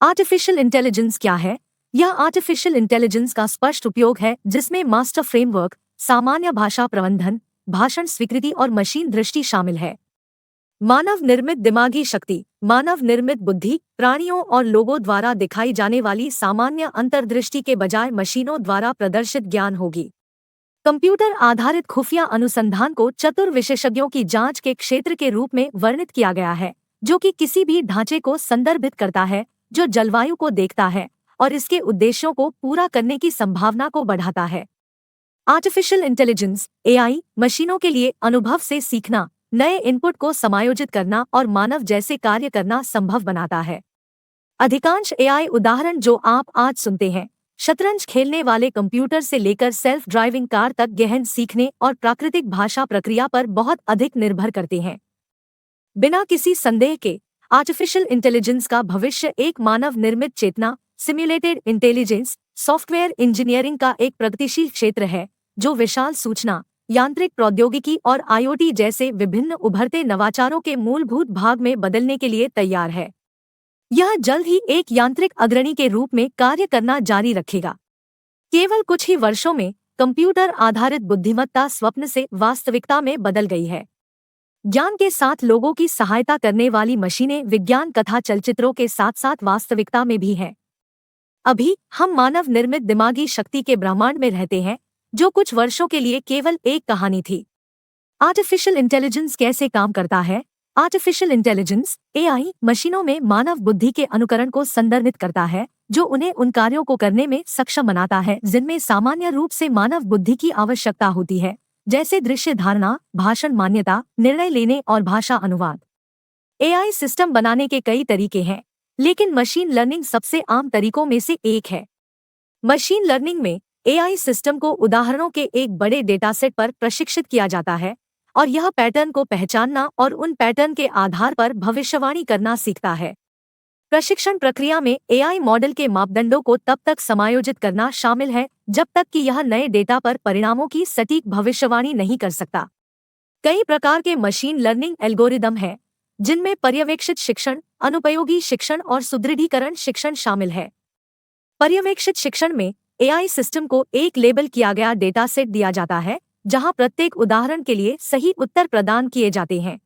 Artificial intelligence क्या है? यह आर्टिफिशियल इंटेलिजेंस का स्पष्ट उपयोग है जिसमें मास्टर फ्रेमवर्क, सामान्य भाषा प्रबंधन, भाषण स्वीकृति और मशीन दृष्टि शामिल है। मानव निर्मित दिमागी शक्ति, मानव निर्मित बुद्धि, प्राणियों और लोगों द्वारा दिखाई जाने वाली सामान्य अंतर्दृष्टि के बजाय मशीनों द्वारा प्रदर्शित ज्ञान होगी। कंप्यूटर आधारित खुफिया अनुसंधान को चतुर विशेषज्ञों की जांच के क्षेत्र के रूप में वर्णित किया गया है, जो कि किसी भी ढांचे को संदर्भित करता है जो जलवायु को देखता है और इसके उद्देश्यों को पूरा करने की संभावना को बढ़ाता है। आर्टिफिशियल इंटेलिजेंस (एआई) मशीनों के लिए अनुभव से सीखना, नए इनपुट को समायोजित करना और मानव जैसे कार्य करना संभव बनाता है। अधिकांश एआई उदाहरण जो आप आज सुनते हैं, शतरंज खेलने वाले कंप्यूटर से लेकर सेल्फ ड्राइविंग कार तक गहन सीखने और प्राकृतिक भाषा प्रक्रिया पर बहुत अधिक निर्भर करते हैं। बिना किसी संदेह के, आर्टिफिशियल इंटेलिजेंस का भविष्य एक मानव निर्मित चेतना, सिम्युलेटेड इंटेलिजेंस, सॉफ्टवेयर इंजीनियरिंग का एक प्रगतिशील क्षेत्र है जो विशाल सूचना, यांत्रिक प्रौद्योगिकी और आईओटी जैसे विभिन्न उभरते नवाचारों के मूलभूत भाग में बदलने के लिए तैयार है। यह जल्द ही एक यांत्रिक अग्रणी के रूप में कार्य करना जारी रखेगा। केवल कुछ ही वर्षों में कंप्यूटर आधारित बुद्धिमत्ता स्वप्न से वास्तविकता में बदल गई है। ज्ञान के साथ लोगों की सहायता करने वाली मशीनें विज्ञान कथा चलचित्रों के साथ साथ वास्तविकता में भी हैं। अभी हम मानव निर्मित दिमागी शक्ति के ब्रह्मांड में रहते हैं, जो कुछ वर्षों के लिए केवल एक कहानी थी। आर्टिफिशियल इंटेलिजेंस कैसे काम करता है? आर्टिफिशियल इंटेलिजेंस (एआई) मशीनों में मानव बुद्धि के अनुकरण को संदर्भित करता है, जो उन्हें उन कार्यों को करने में सक्षम बनाता है जिनमें सामान्य रूप से मानव बुद्धि की आवश्यकता होती है, जैसे दृश्य धारणा, भाषण मान्यता, निर्णय लेने और भाषा अनुवाद। एआई सिस्टम बनाने के कई तरीके हैं, लेकिन मशीन लर्निंग सबसे आम तरीकों में से एक है। मशीन लर्निंग में एआई सिस्टम को उदाहरणों के एक बड़े डेटासेट पर प्रशिक्षित किया जाता है और यह पैटर्न को पहचानना और उन पैटर्न के आधार पर भविष्यवाणी करना सीखता है। प्रशिक्षण प्रक्रिया में एआई मॉडल के मापदंडों को तब तक समायोजित करना शामिल है जब तक कि यह नए डेटा पर परिणामों की सटीक भविष्यवाणी नहीं कर सकता। कई प्रकार के मशीन लर्निंग एल्गोरिदम हैं, जिनमें पर्यवेक्षित शिक्षण, अनुपयोगी शिक्षण और सुदृढ़ीकरण शिक्षण शामिल है। पर्यवेक्षित शिक्षण में एआई सिस्टम को एक लेबल किया गया डेटा सेट दिया जाता है, जहां प्रत्येक उदाहरण के लिए सही उत्तर प्रदान किए जाते हैं।